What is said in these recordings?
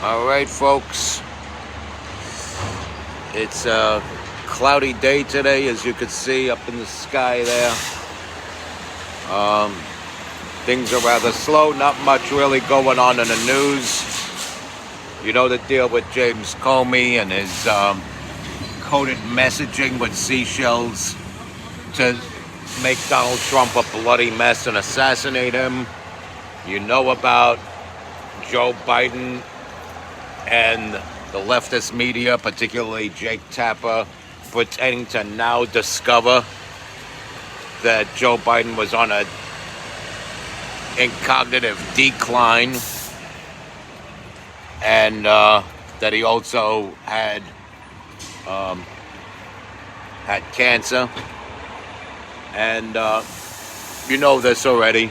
All right, folks. It's a cloudy day today, as you can see up in the sky there. Things are rather slow. Not much really going on in the news. You know the deal with James Comey and his coded messaging with seashells to make Donald Trump a bloody mess and assassinate him. You know about Joe Biden and the leftist media, particularly Jake Tapper, pretending to now discover that Joe Biden was on a cognitive decline, and that he also had cancer. And you know this already.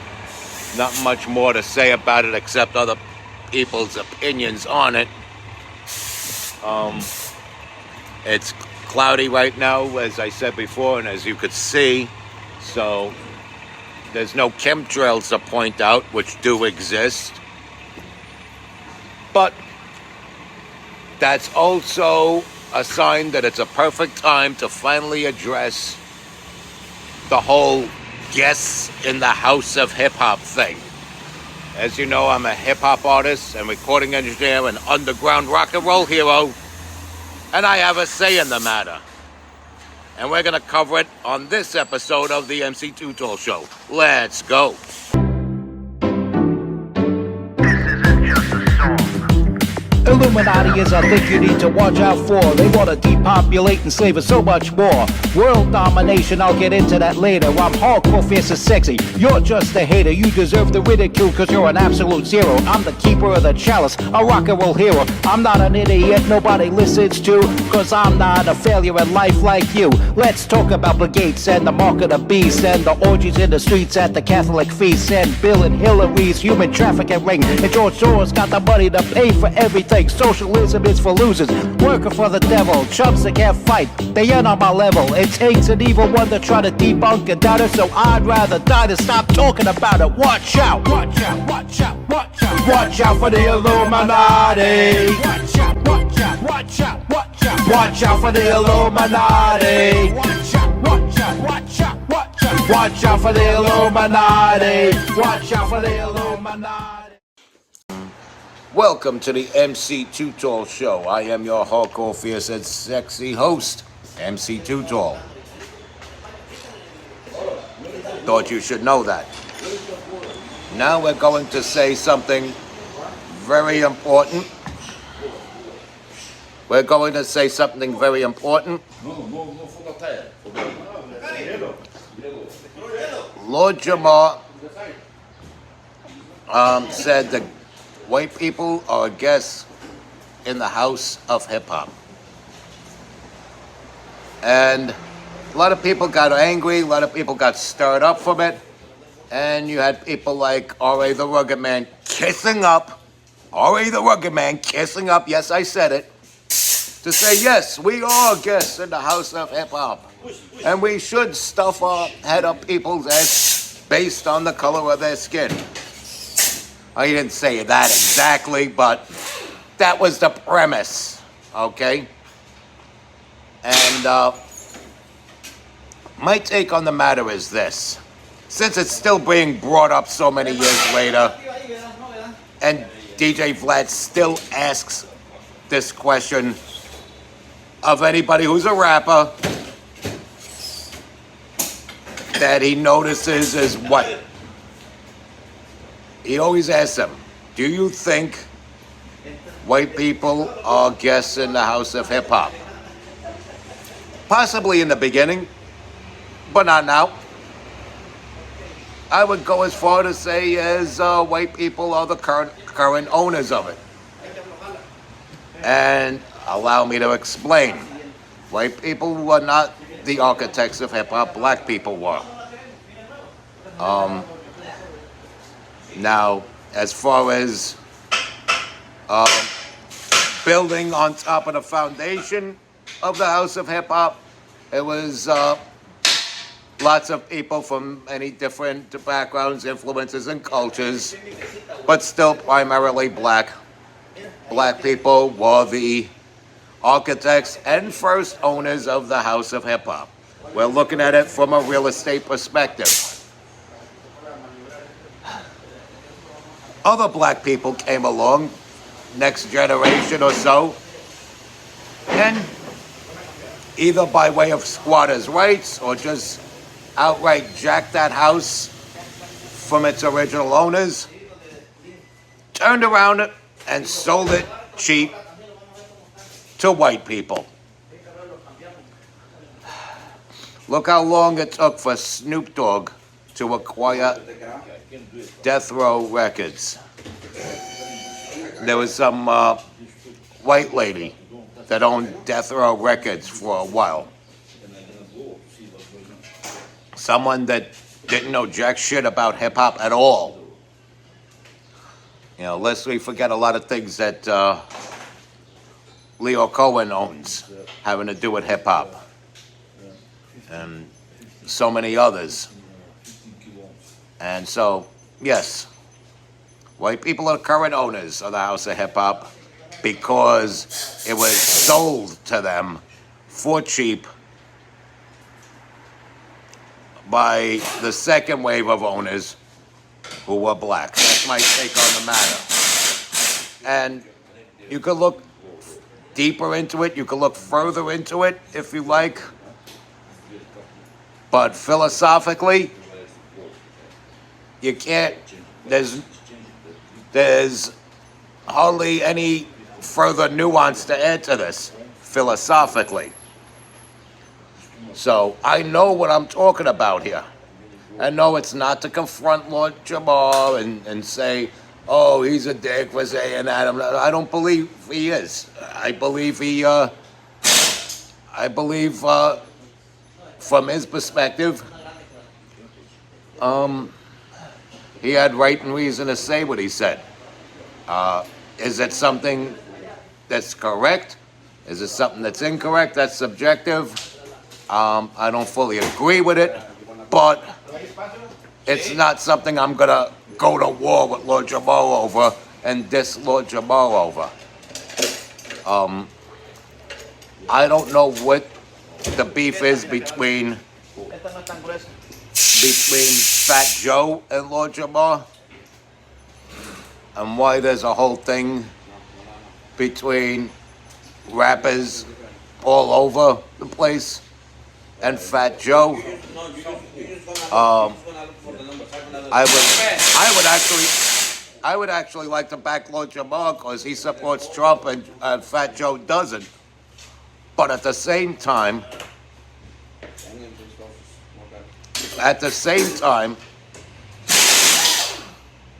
Not much more to say about it except other people's opinions on it. It's cloudy right now, as I said before, and as you could see. So there's no chemtrails to point out, which do exist. But that's also a sign that it's a perfect time to finally address the whole guests in the House of Hip Hop thing. As you know, I'm a hip hop artist and recording engineer and underground rock and roll hero, and I have a say in the matter. And we're gonna cover it on this episode of the MC Too Tall Show. Let's go. Illuminati is a thing you need to watch out for. They want to depopulate and slave us so much more. World domination, I'll get into that later. I'm hardcore, fierce and sexy. You're just a hater. You deserve the ridicule because you're an absolute zero. I'm the keeper of the chalice, a rock and roll hero. I'm not an idiot nobody listens to, because I'm not a failure in life like you. Let's talk about Bill Gates and the mark of the beast and the orgies in the streets at the Catholic feasts and Bill and Hillary's human trafficking ring. And George Soros got the money to pay for everything. Socialism is for losers, working for the devil, chumps that can't fight, they ain't on my level. It takes an evil one to try to debunk and doubt it, so I'd rather die than stop talking about it. Watch out, watch out, watch out, watch out. Watch out for the Illuminati. Watch out, watch out, watch out, watch out. Watch out for the Illuminati. Watch out, watch out, watch out, watch out. Watch out for the Illuminati. Watch out for the Illuminati. Welcome to the MC Too Tall Show. I am your hardcore, fierce, and sexy host, MC Too Tall. Thought you should know that. Now we're going to say something very important. We're going to say something very important. Lord Jamar said that white people are guests in the House of Hip Hop. And a lot of people got angry, a lot of people got stirred up from it. And you had people like R.A. the Rugged Man kissing up. R.A. the Rugged Man kissing up, yes, I said it, to say, yes, we are guests in the House of Hip Hop. And we should stuff our head up people's heads based on the color of their skin. He didn't say that exactly, but that was the premise, okay? And my take on the matter is this. Since it's still being brought up so many years later, and DJ Vlad still asks this question of anybody who's a rapper, that he notices is what? He always asks them, do you think white people are guests in the House of Hip Hop? Possibly in the beginning, but not now. I would go as far to say as white people are the current owners of it. And allow me to explain. White people were not the architects of hip hop, black people were. Now, as far as building on top of the foundation of the House of Hip Hop, it was lots of people from many different backgrounds, influences, and cultures, but still primarily black. black people were the architects and first owners of the House of Hip Hop. We're looking at it from a real estate perspective. Other black people came along, next generation or so, and either by way of squatters' rights or just outright jacked that house from its original owners, turned around and sold it cheap to white people. Look how long it took for Snoop Dogg to acquire Death Row Records. There was some white lady that owned Death Row Records for a while. Someone that didn't know jack shit about hip-hop at all. You know, lest we forget a lot of things that Leo Cohen owns having to do with hip-hop. And so many others. And so, yes, white people are current owners of the House of Hip Hop because it was sold to them for cheap by the second wave of owners who were black. That's my take on the matter. And you could look deeper into it, you could look further into it if you like. But philosophically, you can't, there's hardly any further nuance to add to this, philosophically. So I know what I'm talking about here. I know it's not to confront Lord Jamar and say, oh, he's a dick for saying that. I don't believe he is. I believe from his perspective, he had right and reason to say what he said. Is it something that's correct? Is it something that's incorrect? That's subjective. I don't fully agree with it, but it's not something I'm gonna go to war with Lord Jamal over and diss Lord Jamal over. I don't know what the beef is between Fat Joe and Lord Jamar, and why there's a whole thing between rappers all over the place and Fat Joe. I would actually like to back Lord Jamar because he supports Trump and Fat Joe doesn't. But at the same time,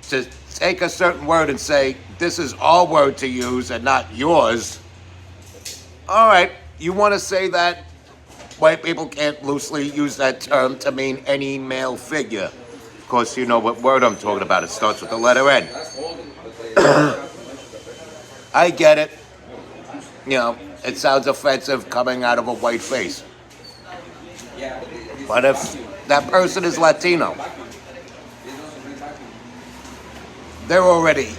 to take a certain word and say, this is our word to use and not yours, all right, you want to say that white people can't loosely use that term to mean any male figure. Of course, you know what word I'm talking about. It starts with the letter N. I get it. You know, it sounds offensive coming out of a white face. But if that person is Latino, they already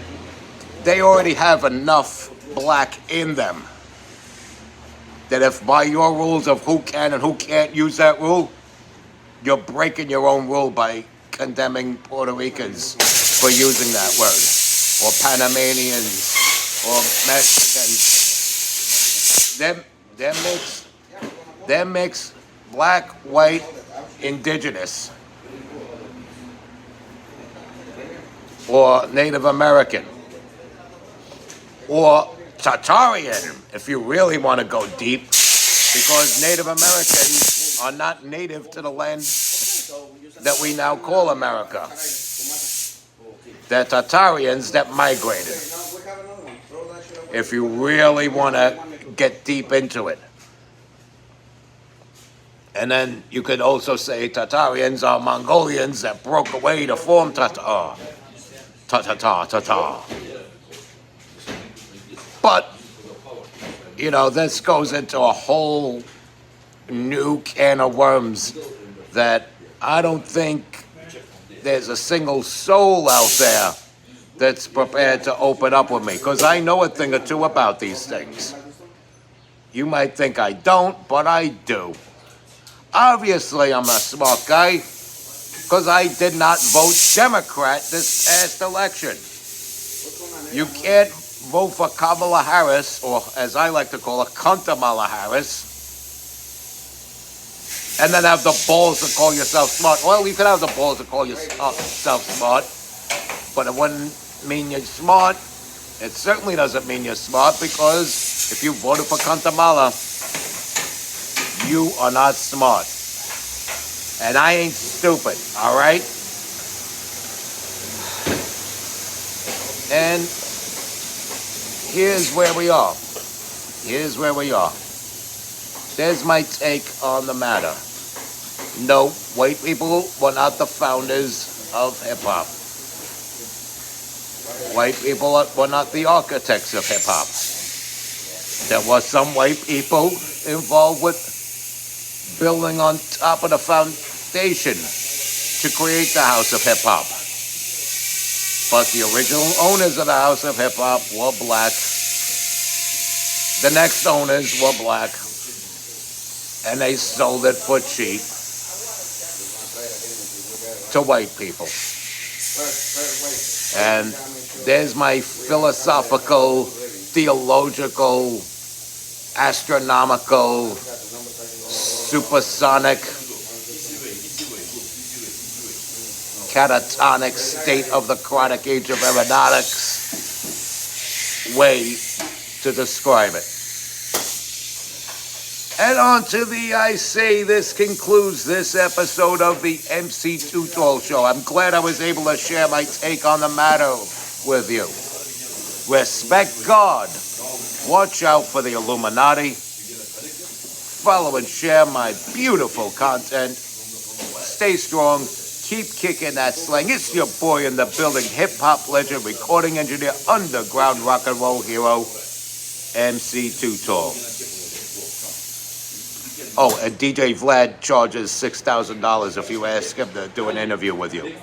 have enough black in them that if by your rules of who can and who can't use that rule, you're breaking your own rule by condemning Puerto Ricans for using that word, or Panamanians, or Mexicans. They're mixed, black, white, indigenous, or Native American, or Tatarian, if you really want to go deep, because Native Americans are not native to the land that we now call America. They're Tatarians that migrated, if you really want to get deep into it. And then you could also say Tatarians are Mongolians that broke away to form Tatar. But, you know, this goes into a whole new can of worms that I don't think there's a single soul out there that's prepared to open up with me, because I know a thing or two about these things. You might think I don't, but I do. Obviously, I'm a smart guy, because I did not vote Democrat this past election. You can't vote for Kamala Harris, or as I like to call her, Kamala Harris, and then have the balls to call yourself smart. Well, you can have the balls to call yourself smart, but it wouldn't mean you're smart. It certainly doesn't mean you're smart, because if you voted for Kamala, you are not smart. And I ain't stupid, all right? And here's where we are. Here's where we are. There's my take on the matter. No, white people were not the founders of hip-hop. White people were not the architects of hip-hop. There were some white people involved with building on top of the foundation to create the House of Hip-Hop. But the original owners of the House of Hip-Hop were black. The next owners were black. And they sold it for cheap to white people. And there's my philosophical, theological, astronomical, supersonic, catatonic state of the chronic age of aeronautics way to describe it. And on to the I say, this concludes this episode of the MC Too-Tall Show. I'm glad I was able to share my take on the matter with you. Respect God. Watch out for the Illuminati. Follow and share my beautiful content. Stay strong. Keep kicking that slang. It's your boy in the building, hip-hop legend, recording engineer, underground rock and roll hero, MC Too-Tall. Oh, and DJ Vlad charges $6,000 if you ask him to do an interview with you.